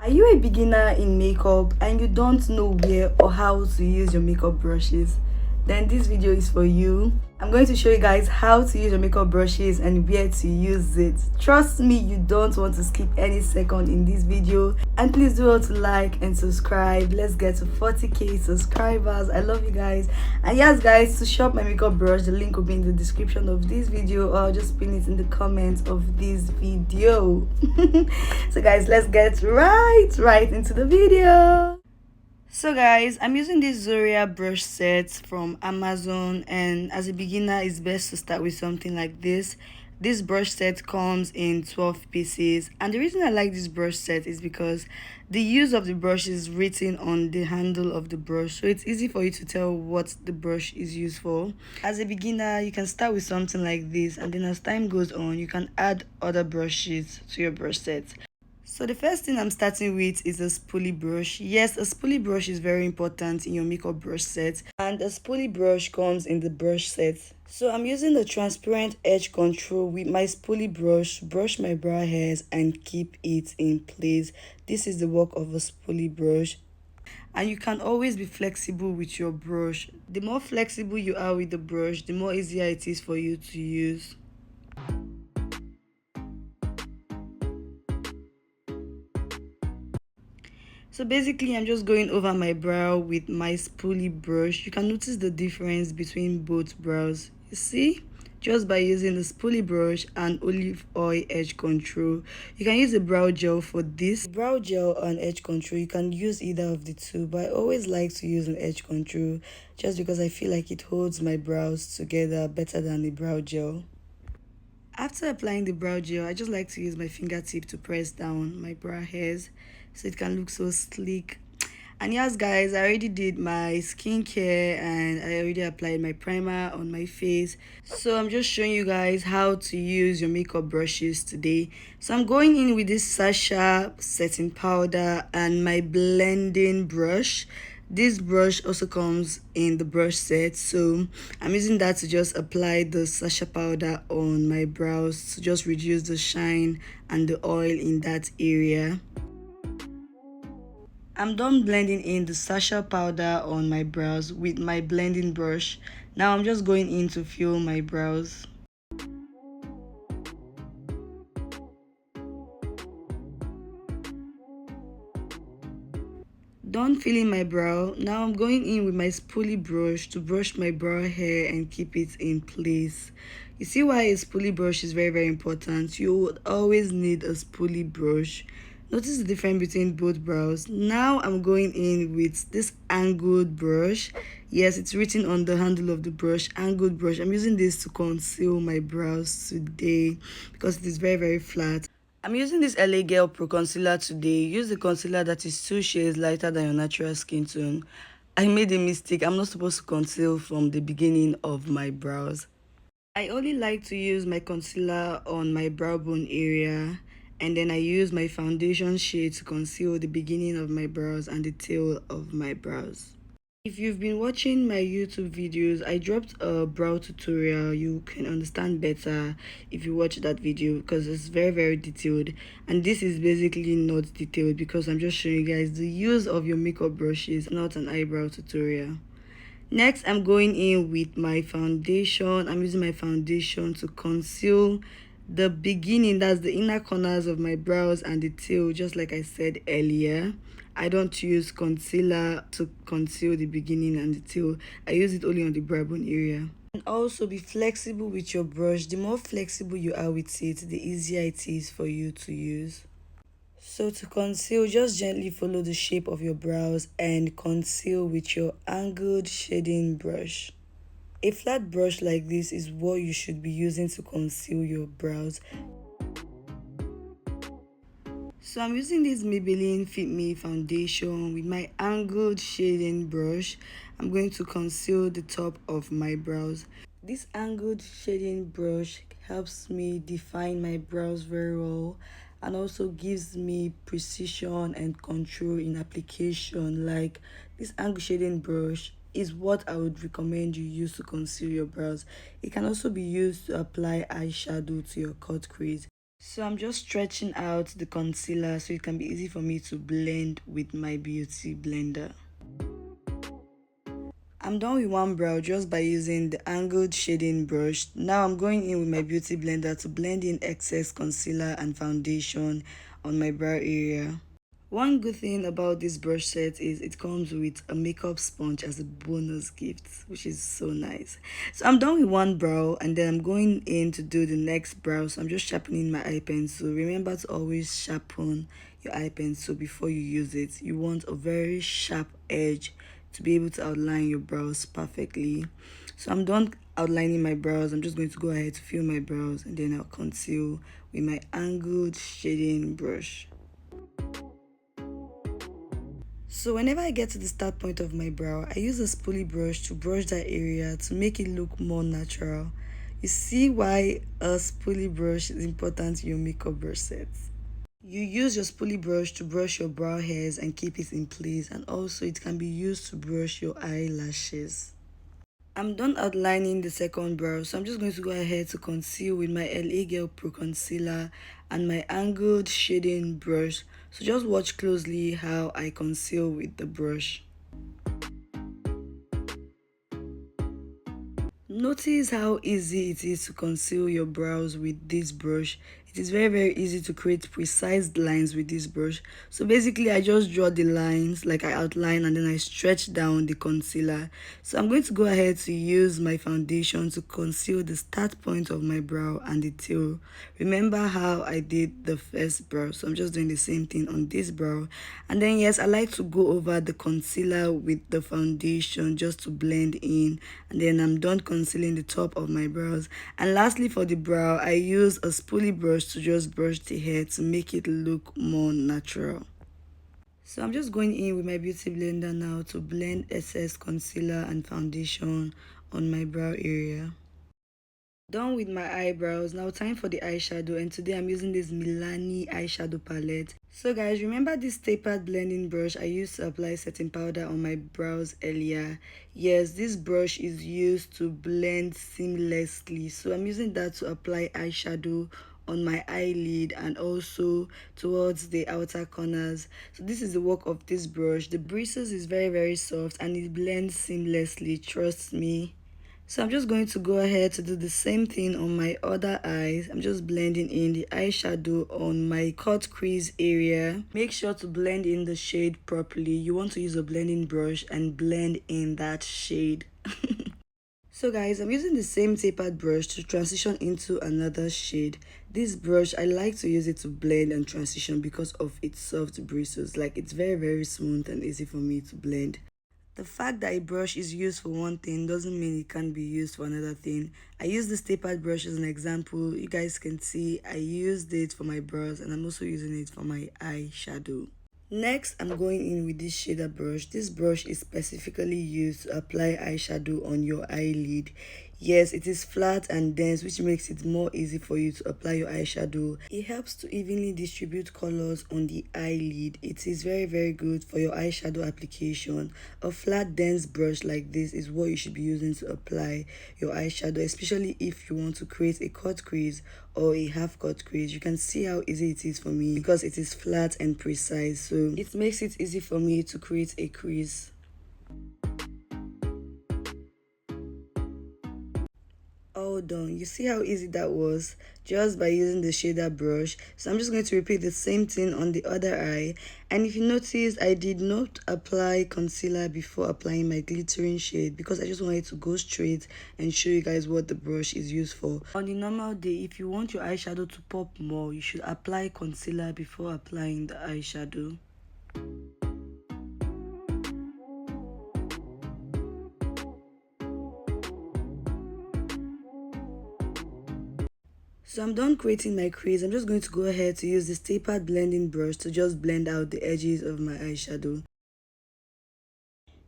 Are you a beginner in makeup and you don't know where or how to use your makeup brushes? Then this video is for you. I'm going to show you guys how to use your makeup brushes and where to use it. Trust me, you don't want to skip any second in this video. And please do well to like and subscribe. Let's get to 40k subscribers. I love you guys. And yes guys, to shop my makeup brush, the link will be in the description of this video, or I'll just pin it in the comments of this video. So guys, let's get right into the video. So guys, I'm using this Zoria brush set from Amazon, and as a beginner it's best to start with something like this. This brush set comes in 12 pieces, and the reason I like this brush set is because the use of the brush is written on the handle of the brush, so it's easy for you to tell what the brush is used for. As a beginner, you can start with something like this, and then as time goes on you can add other brushes to your brush set. So the first thing I'm starting with is a spoolie brush. Yes, a spoolie brush is very important in your makeup brush set, and a spoolie brush comes in the brush set. So I'm using the transparent edge control with my spoolie brush to brush my brow hairs and keep it in place. This is the work of a spoolie brush. And you can always be flexible with your brush. The more flexible you are with the brush, the more easier it is for you to use. So basically, I'm just going over my brow with my spoolie brush. You can notice the difference between both brows. You see? Just by using the spoolie brush and olive oil edge control. You can use a brow gel for this. Brow gel and edge control, you can use either of the two, but I always like to use an edge control just because I feel like it holds my brows together better than the brow gel. After applying the brow gel, I just like to use my fingertip to press down my brow hairs so it can look so sleek. And yes guys, I already did my skincare and I already applied my primer on my face. So I'm just showing you guys how to use your makeup brushes today. So I'm going in with this Sasha setting powder and my blending brush. This brush also comes in the brush set, so I'm using that to just apply the Sasha powder on my brows to just reduce the shine and the oil in that area. I'm done blending in the Sasha powder on my brows with my blending brush. Now I'm just going in to fill my brows. Done filling my brow. Now I'm going in with my spoolie brush to brush my brow hair and keep it in place. You see why a spoolie brush is very important. You would always need a spoolie brush. Notice the difference between both brows. Now I'm going in with this angled brush. Yes, it's written on the handle of the brush, angled brush. I'm using this to conceal my brows today because it is very flat. I'm using this LA Girl Pro Concealer today. Use the concealer that is 2 shades lighter than your natural skin tone. I made a mistake. I'm not supposed to conceal from the beginning of my brows. I only like to use my concealer on my brow bone area, and then I use my foundation shade to conceal the beginning of my brows and the tail of my brows. If you've been watching my YouTube videos, I dropped a brow tutorial. You can understand better if you watch that video because it's very detailed, and this is basically not detailed because I'm just showing you guys the use of your makeup brushes, not an eyebrow tutorial. Next, I'm going in with my foundation. I'm using my foundation to conceal the beginning, that's the inner corners of my brows and the tail, just like I said earlier. I don't use concealer to conceal the beginning and the tail. I use it only on the brow bone area. And also be flexible with your brush. The more flexible you are with it, the easier it is for you to use. So to conceal, just gently follow the shape of your brows and conceal with your angled shading brush. A flat brush like this is what you should be using to conceal your brows. So I'm using this Maybelline Fit Me foundation with my angled shading brush. I'm going to conceal the top of my brows. This angled shading brush helps me define my brows very well and also gives me precision and control in application. Like this angled shading brush is what I would recommend you use to conceal your brows. It can also be used to apply eyeshadow to your cut crease. So I'm just stretching out the concealer so it can be easy for me to blend with my beauty blender. I'm done with one brow just by using the angled shading brush. Now I'm going in with my beauty blender to blend in excess concealer and foundation on my brow area. One good thing about this brush set is it comes with a makeup sponge as a bonus gift, which is so nice. So I'm done with one brow and then I'm going in to do the next brow. So I'm just sharpening my eye pencil. Remember to always sharpen your eye pencil before you use it. You want a very sharp edge to be able to outline your brows perfectly. So I'm done outlining my brows. I'm just going to go ahead to fill my brows and then I'll conceal with my angled shading brush. So whenever I get to the start point of my brow, I use a spoolie brush to brush that area to make it look more natural. You see why a spoolie brush is important in your makeup brush sets. You use your spoolie brush to brush your brow hairs and keep it in place, and also it can be used to brush your eyelashes. I'm done outlining the second brow, so I'm just going to go ahead to conceal with my LA Girl Pro Concealer and my angled shading brush. So just watch closely how I conceal with the brush. Notice how easy it is to conceal your brows with this brush. It is very easy to create precise lines with this brush. So basically I just draw the lines like I outline and then I stretch down the concealer. So I'm going to go ahead to use my foundation to conceal the start point of my brow and the tail. Remember how I did the first brow, so I'm just doing the same thing on this brow. And then yes, I like to go over the concealer with the foundation just to blend in, and then I'm done concealing the top of my brows. And lastly, for the brow, I use a spoolie brush to just brush the hair to make it look more natural. So I'm just going in with my beauty blender now to blend excess concealer and foundation on my brow area. Done with my eyebrows. Now time for the eyeshadow, and today I'm using this Milani eyeshadow palette. So guys, remember this tapered blending brush I used to apply setting powder on my brows earlier? Yes, this brush is used to blend seamlessly, so I'm using that to apply eyeshadow on my eyelid and also towards the outer corners. So this is the work of this brush. The bristles is very soft and it blends seamlessly, trust me. So I'm just going to go ahead to do the same thing on my other eyes. I'm just blending in the eyeshadow on my cut crease area. Make sure to blend in the shade properly. You want to use a blending brush and blend in that shade. So guys, I'm using the same tapered brush to transition into another shade. This brush, I like to use it to blend and transition because of its soft bristles. Like, it's very smooth and easy for me to blend. The fact that a brush is used for one thing doesn't mean it can't be used for another thing. I use this tapered brush as an example. You guys can see I used it for my brows and I'm also using it for my eyeshadow. Next, I'm going in with this shader brush. This brush is specifically used to apply eyeshadow on your eyelid. Yes, it is flat and dense, which makes it more easy for you to apply your eyeshadow. It helps to evenly distribute colors on the eyelid. It is very good for your eyeshadow application. A flat dense brush like this is what you should be using to apply your eyeshadow, especially if you want to create a cut crease or a half cut crease. You can see how easy it is for me because it is flat and precise, so it makes it easy for me to create a crease. All done. You see how easy that was just by using the shader brush. So I'm just going to repeat the same thing on the other eye. And if you notice, I did not apply concealer before applying my glittering shade because I just wanted to go straight and show you guys what the brush is used for. On the normal day, if you want your eyeshadow to pop more, you should apply concealer before applying the eyeshadow. So I'm done creating my crease. I'm just going to go ahead to use this tapered blending brush to just blend out the edges of my eyeshadow.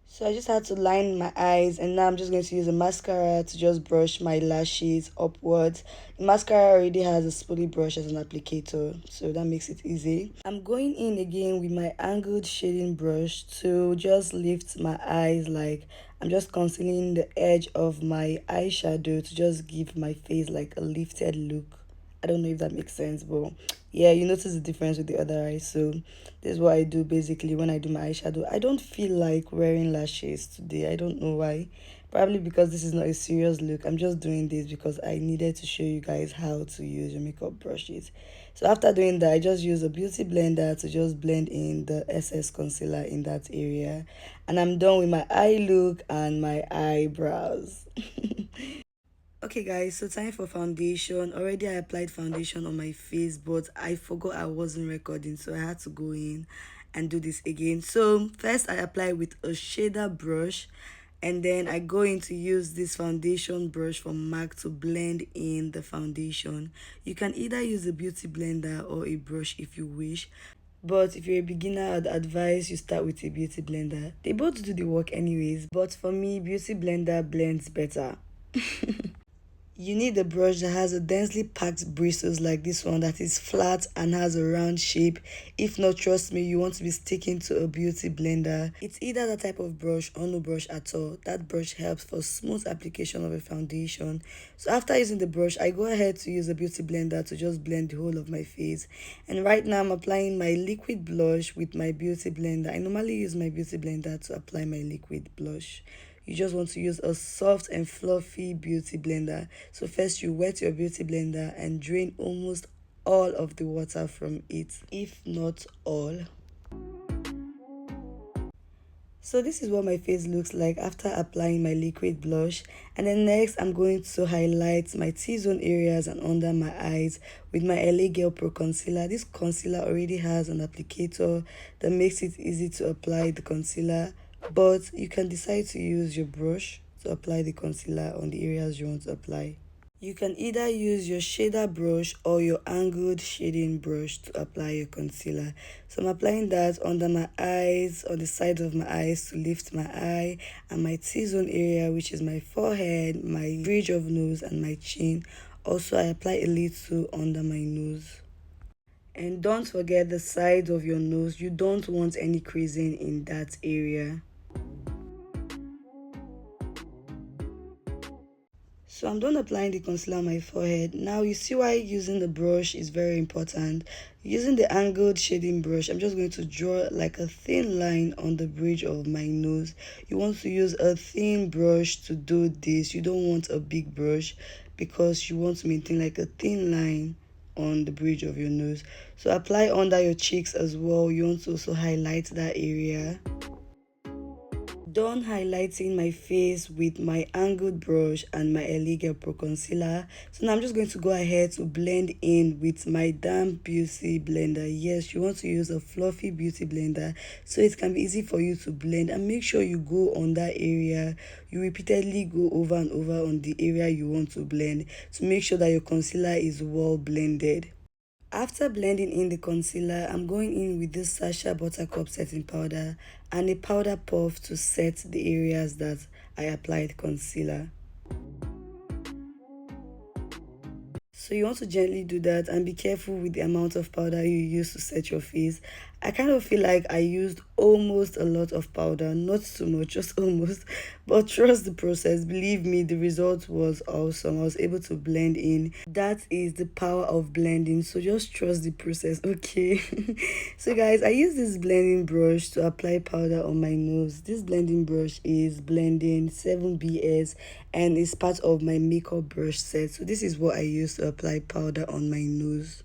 So I just had to line my eyes, and now I'm just going to use a mascara to just brush my lashes upwards. The mascara already has a spoolie brush as an applicator, so that makes it easy. I'm going in again with my angled shading brush to just lift my eyes, like I'm just concealing the edge of my eyeshadow to just give my face like a lifted look. I don't know if that makes sense, but yeah, you notice the difference with the other eye. So this is what I do basically when I do my eyeshadow. I don't feel like wearing lashes today. I don't know why. Probably because this is not a serious look. I'm just doing this because I needed to show you guys how to use your makeup brushes. So after doing that, I just use a beauty blender to just blend in the excess concealer in that area. And I'm done with my eye look and my eyebrows. Okay guys, so time for foundation. Already I applied foundation on my face, but I forgot I wasn't recording, so I had to go in and do this again. So first I apply with a shader brush, and then I go in to use this foundation brush from MAC to blend in the foundation. You can either use a beauty blender or a brush if you wish, but if you're a beginner, I'd advise you start with a beauty blender. They both do the work anyways, but for me, beauty blender blends better. You need a brush that has a densely packed bristles like this one, that is flat and has a round shape. If not, trust me, you want to be sticking to a beauty blender. It's either that type of brush or no brush at all. That brush helps for smooth application of a foundation. So after using the brush, I go ahead to use a beauty blender to just blend the whole of my face. And right now I'm applying my liquid blush with my beauty blender. I normally use my beauty blender to apply my liquid blush. You just want to use a soft and fluffy beauty blender. So first you wet your beauty blender and drain almost all of the water from it, if not all. So this is what my face looks like after applying my liquid blush. And then next I'm going to highlight my T-zone areas and under my eyes with my LA Girl Pro Concealer. This concealer already has an applicator that makes it easy to apply the concealer, but you can decide to use your brush to apply the concealer on the areas you want to apply. You can either use your shader brush or your angled shading brush to apply your concealer. So I'm applying that under my eyes, on the sides of my eyes to lift my eye, and my T-zone area, which is my forehead, my bridge of nose, and my chin. Also, I apply a little under my nose. And don't forget the sides of your nose. You don't want any creasing in that area. So I'm done applying the concealer on my forehead. Now you see why using the brush is very important. Using the angled shading brush, I'm just going to draw like a thin line on the bridge of my nose. You want to use a thin brush to do this. You don't want a big brush because you want to maintain like a thin line on the bridge of your nose. So apply under your cheeks as well. You want to also highlight that area. Done highlighting my face with my angled brush and my LA Girl Pro Concealer. So now I'm just going to go ahead to blend in with my damp beauty blender. Yes, you want to use a fluffy beauty blender so it can be easy for you to blend, and make sure you go on that area. You repeatedly go over and over on the area you want to blend to make sure that your concealer is well blended. After blending in the concealer, I'm going in with this Sacha Buttercup setting powder and a powder puff to set the areas that I applied concealer. So you want to gently do that and be careful with the amount of powder you use to set your face. I kind of feel like I used almost a lot of powder, not too much, just almost. But trust the process. Believe me, the result was awesome. I was able to blend in. That is the power of blending. So just trust the process, okay? So guys, I use this blending brush to apply powder on my nose. This blending brush is blending 7BS and it's part of my makeup brush set. So this is what I use to apply powder on my nose.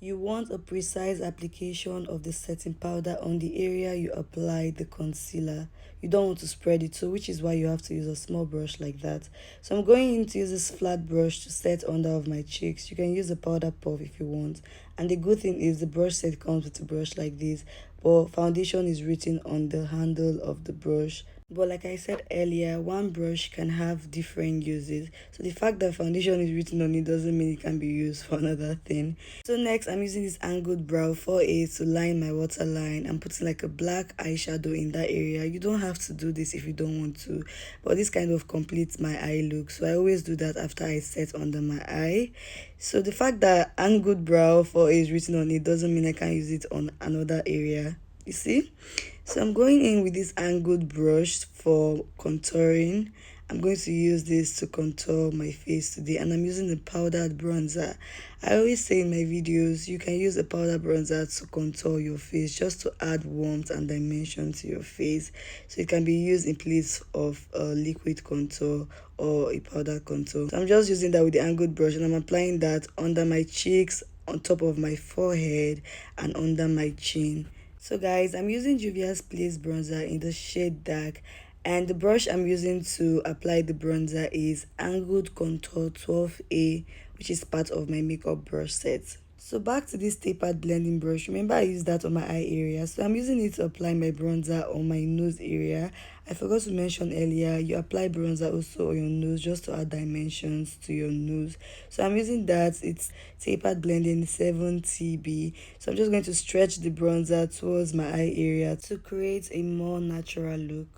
You want a precise application of the setting powder on the area you apply the concealer. You don't want to spread it, so which is why you have to use a small brush like that. So I'm going in to use this flat brush to set under of my cheeks. You can use a powder puff if you want. And the good thing is the brush set comes with a brush like this, but foundation is written on the handle of the brush. But like I said earlier, one brush can have different uses. So the fact that foundation is written on it doesn't mean it can be used for another thing. So next, I'm using this angled brow 4A to line my waterline. I'm putting like a black eyeshadow in that area. You don't have to do this if you don't want to, but this kind of completes my eye look. So I always do that after I set under my eye. So the fact that angled brow 4A is written on it doesn't mean I can't use it on another area. You see? So I'm going in with this angled brush for contouring, I'm going to use this to contour my face today, and I'm using a powdered bronzer. I always say in my videos, you can use a powder bronzer to contour your face, just to add warmth and dimension to your face. So it can be used in place of a liquid contour or a powder contour. So I'm just using that with the angled brush, and I'm applying that under my cheeks, on top of my forehead, and under my chin. So guys, I'm using Juvia's Place bronzer in the shade Dark, and the brush I'm using to apply the bronzer is Angled Contour 12A, which is part of my makeup brush set. So back to this tapered blending brush. Remember, I used that on my eye area, so I'm using it to apply my bronzer on my nose area. I forgot to mention earlier, you apply bronzer also on your nose, just to add dimensions to your nose. So I'm using that, it's tapered blending 7TB. So I'm just going to stretch the bronzer towards my eye area to create a more natural look.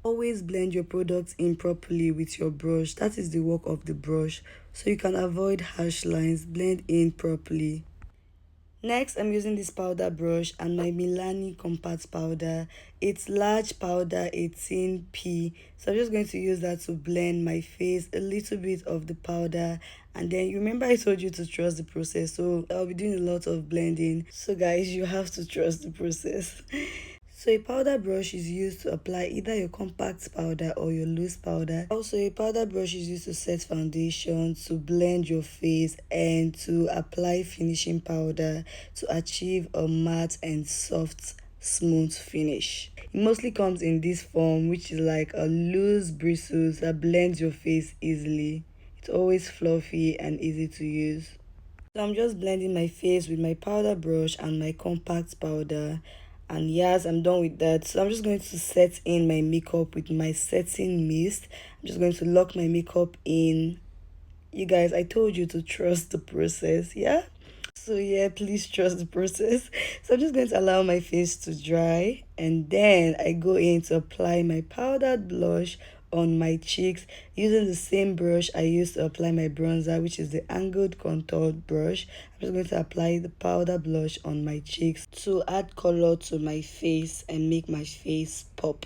Always blend your products in properly with your brush. That is the work of the brush, so you can avoid harsh lines. Blend in properly. Next, I'm using this powder brush and my Milani compact powder. It's large powder 18p. So I'm just going to use that to blend my face, a little bit of the powder. And then you remember I told you to trust the process. So I'll be doing a lot of blending. So guys, you have to trust the process. So a powder brush is used to apply either your compact powder or your loose powder. Also, a powder brush is used to set foundation, to blend your face, and to apply finishing powder to achieve a matte and soft, smooth finish. It mostly comes in this form, which is like a loose bristles that blends your face easily. It's always fluffy and easy to use. So I'm just blending my face with my powder brush and my compact powder. And yes, I'm done with that. So I'm just going to set in my makeup with my setting mist. I'm just going to lock my makeup in. You guys, I told you to trust the process, yeah? So yeah, please trust the process. So I'm just going to allow my face to dry, and then I go in to apply my powdered blush on my cheeks using the same brush I used to apply my bronzer, which is the angled contour brush. I'm just going to apply the powder blush on my cheeks to add color to my face and make my face pop.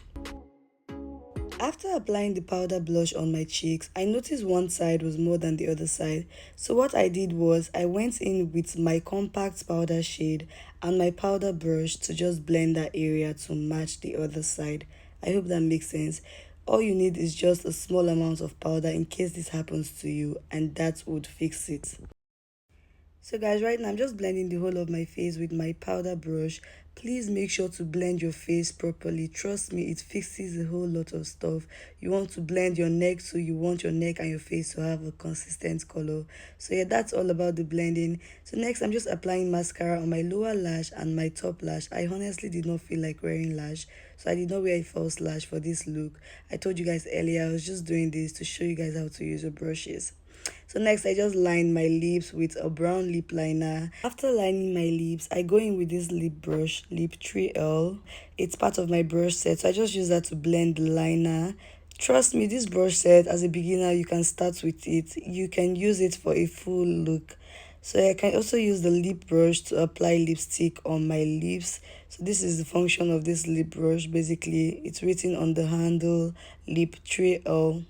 After applying the powder blush on my cheeks, I noticed one side was more than the other side. So what I did was I went in with my compact powder shade and my powder brush to just blend that area to match the other side. I hope that makes sense. All you need is just a small amount of powder in case this happens to you, and that would fix it. So guys, right now I'm just blending the whole of my face with my powder brush. Please make sure to blend your face properly. Trust me, it fixes a whole lot of stuff. You want to blend your neck, so you want your neck and your face to have a consistent color. So yeah, that's all about the blending. So next, I'm just applying mascara on my lower lash and my top lash. I honestly did not feel like wearing lash, so I did not wear a false lash for this look. I told you guys earlier, I was just doing this to show you guys how to use your brushes. So next, I just lined my lips with a brown lip liner. After lining my lips, I go in with this lip brush, Lip 3L. It's part of my brush set, so I just use that to blend the liner. Trust me, this brush set, as a beginner, you can start with it. You can use it for a full look. So I can also use the lip brush to apply lipstick on my lips. So this is the function of this lip brush. Basically, it's written on the handle, Lip 3L.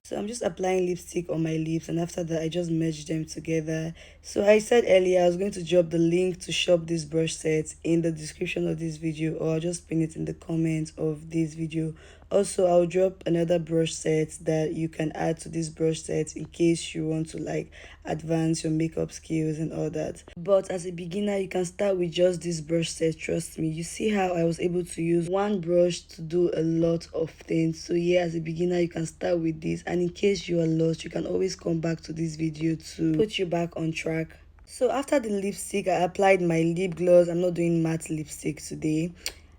So I'm just applying lipstick on my lips, and after that I just merge them together. So I said earlier I was going to drop the link to shop this brush set in the description of this video, or I'll just pin it in the comments of this video. Also, I'll drop another brush set that you can add to this brush set in case you want to like advance your makeup skills and all that. But as a beginner, you can start with just this brush set. Trust me, you see how I was able to use one brush to do a lot of things. So yeah, as a beginner, you can start with this, and in case you are lost, you can always come back to this video to put you back on track. So after the lipstick, I applied my lip gloss. I'm not doing matte lipstick today.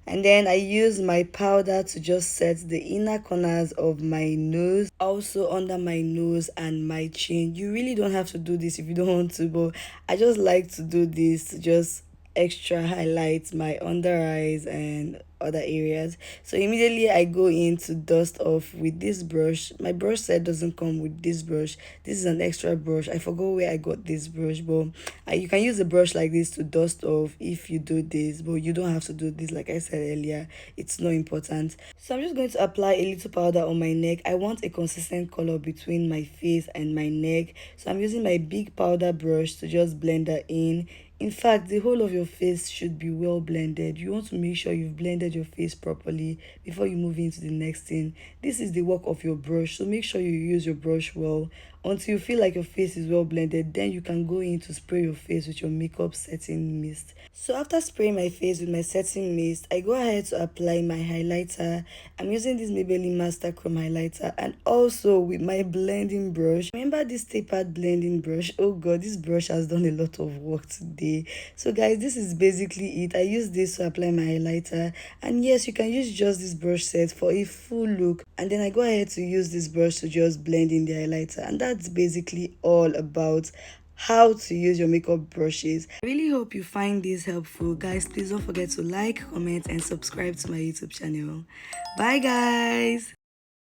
And then I use my powder to just set the inner corners of my nose, also under my nose and my chin. You really don't have to do this if you don't want to, but I just like to do this to just extra highlights my under eyes and other areas. So immediately I go in to dust off with this brush. My brush set doesn't come with this brush. This is an extra brush. I forgot where I got this brush, but you can use a brush like this to dust off if you do this, but you don't have to do this. Like I said earlier, it's not important. So I'm just going to apply a little powder on my neck. I want a consistent color between my face and my neck, so I'm using my big powder brush to just blend that in. In fact, the whole of your face should be well blended. You want to make sure you've blended your face properly before you move into the next thing. This is the work of your brush, so make sure you use your brush well until you feel like your face is well blended. Then you can go in to spray your face with your makeup setting mist. So after spraying my face with my setting mist, I go ahead to apply my highlighter. I'm using this Maybelline Master Chrome highlighter, and also with my blending brush. Remember this tapered blending brush? Oh god, this brush has done a lot of work today. So guys, this is basically it. I use this to apply my highlighter, and yes, you can use just this brush set for a full look, and then I go ahead to use this brush to just blend in the highlighter, and that's basically all about how to use your makeup brushes. I really hope you find this helpful. Guys, please don't forget to like, comment, and subscribe to my YouTube channel. Bye guys.